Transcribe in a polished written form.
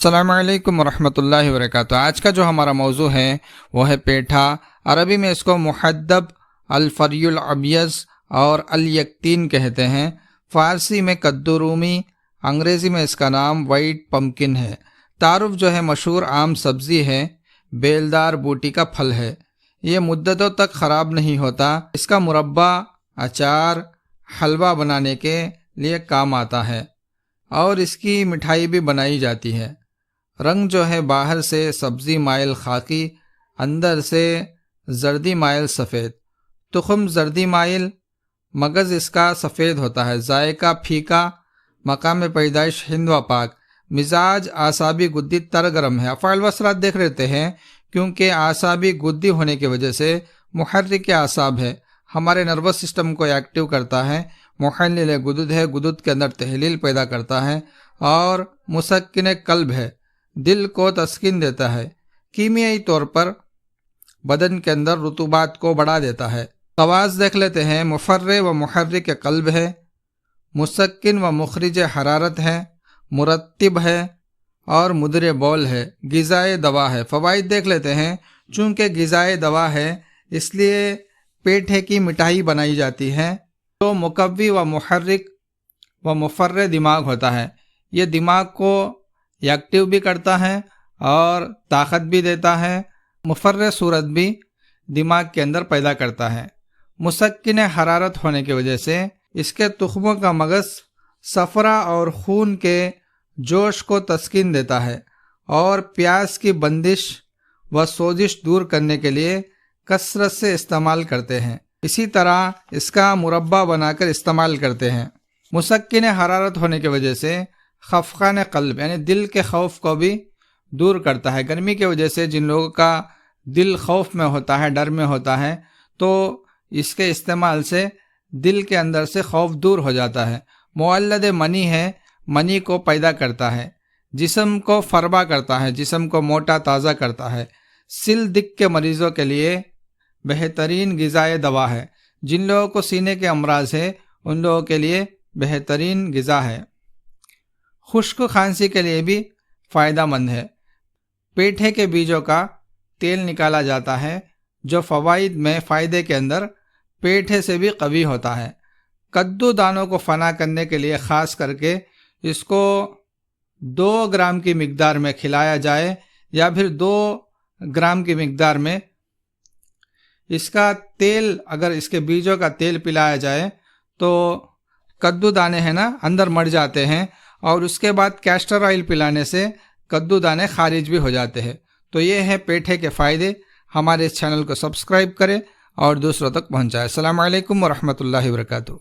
السلام علیکم ورحمۃ اللہ وبرکاتہ۔ آج کا جو ہمارا موضوع ہے وہ ہے پیٹھا۔ عربی میں اس کو محدب، الفری الابیض اور الیکتین کہتے ہیں۔ فارسی میں کدو رومی، انگریزی میں اس کا نام وائٹ پمکن ہے۔ تعارف جو ہے مشہور عام سبزی ہے، بیلدار بوٹی کا پھل ہے۔ یہ مدتوں تک خراب نہیں ہوتا۔ اس کا مربع، اچار، حلوہ بنانے کے لیے کام آتا ہے اور اس کی مٹھائی بھی بنائی جاتی ہے۔ رنگ جو ہے باہر سے سبزی مائل خاکی، اندر سے زردی مائل سفید۔ تخم زردی مائل، مغز اس کا سفید ہوتا ہے۔ ذائقہ پھیکا، مقام پیدائش ہند و پاک۔ مزاج اعصابی گدی تر گرم ہے۔ افعال و اصلات دیکھ لیتے ہیں۔ کیونکہ اعصابی گدی ہونے کی وجہ سے محرک اعصاب ہے، ہمارے نروس سسٹم کو ایکٹیو کرتا ہے۔ محلل گدد ہے، گدد کے اندر تحلیل پیدا کرتا ہے۔ اور مسکن قلب ہے، دل کو تسکین دیتا ہے۔ کیمیائی طور پر بدن کے اندر رطوبات کو بڑھا دیتا ہے۔ خواص دیکھ لیتے ہیں۔ مفرح و محرک قلب ہے، مسکن و مخرج حرارت ہے، مرتب ہے اور مدر بول ہے، غذائے دوا ہے۔ فوائد دیکھ لیتے ہیں۔ چونکہ غذائے دوا ہے اس لیے پیٹھے کی مٹھائی بنائی جاتی ہے۔ تو مقوی و محرک و مفرح دماغ ہوتا ہے، یہ دماغ کو ایکٹیو بھی کرتا ہے اور طاقت بھی دیتا ہے۔ مفرح صورت بھی دماغ کے اندر پیدا کرتا ہے۔ مسکن حرارت ہونے کی وجہ سے اس کے تخموں کا مغز صفرا اور خون کے جوش کو تسکین دیتا ہے اور پیاس کی بندش و سوزش دور کرنے کے لیے کثرت سے استعمال کرتے ہیں۔ اسی طرح اس کا مربع بنا کر استعمال کرتے ہیں۔ مسکن حرارت ہونے کی وجہ سے خفقان قلب یعنی دل کے خوف کو بھی دور کرتا ہے۔ گرمی کی وجہ سے جن لوگوں کا دل خوف میں ہوتا ہے، ڈر میں ہوتا ہے، تو اس کے استعمال سے دل کے اندر سے خوف دور ہو جاتا ہے۔ مولد منی ہے، منی کو پیدا کرتا ہے، جسم کو فربا کرتا ہے، جسم کو موٹا تازہ کرتا ہے۔ سل دق کے مریضوں کے لیے بہترین غذائے دوا ہے۔ جن لوگوں کو سینے کے امراض ہے ان لوگوں کے لیے بہترین غذا ہے۔ خشک کھانسی کے لیے بھی فائدہ مند ہے۔ پیٹھے کے بیجوں کا تیل نکالا جاتا ہے جو فوائد میں فائدے کے اندر پیٹھے سے بھی قوی ہوتا ہے۔ کدو دانوں کو فنا کرنے کے لیے خاص کر کے اس کو 2 گرام کی مقدار میں کھلایا جائے یا پھر 2 گرام کی مقدار میں اس کا تیل، اگر اس کے بیجوں کا تیل پلایا جائے تو کدو دانے ہیں نا اندر مر جاتے ہیں، اور اس کے بعد کیسٹر آئل پلانے سے کدو دانے خارج بھی ہو جاتے ہیں۔ تو یہ ہے پیٹھے کے فائدے۔ ہمارے اس چینل کو سبسکرائب کریں اور دوسروں تک پہنچائیں۔ السلام علیکم ورحمۃ اللہ وبرکاتہ۔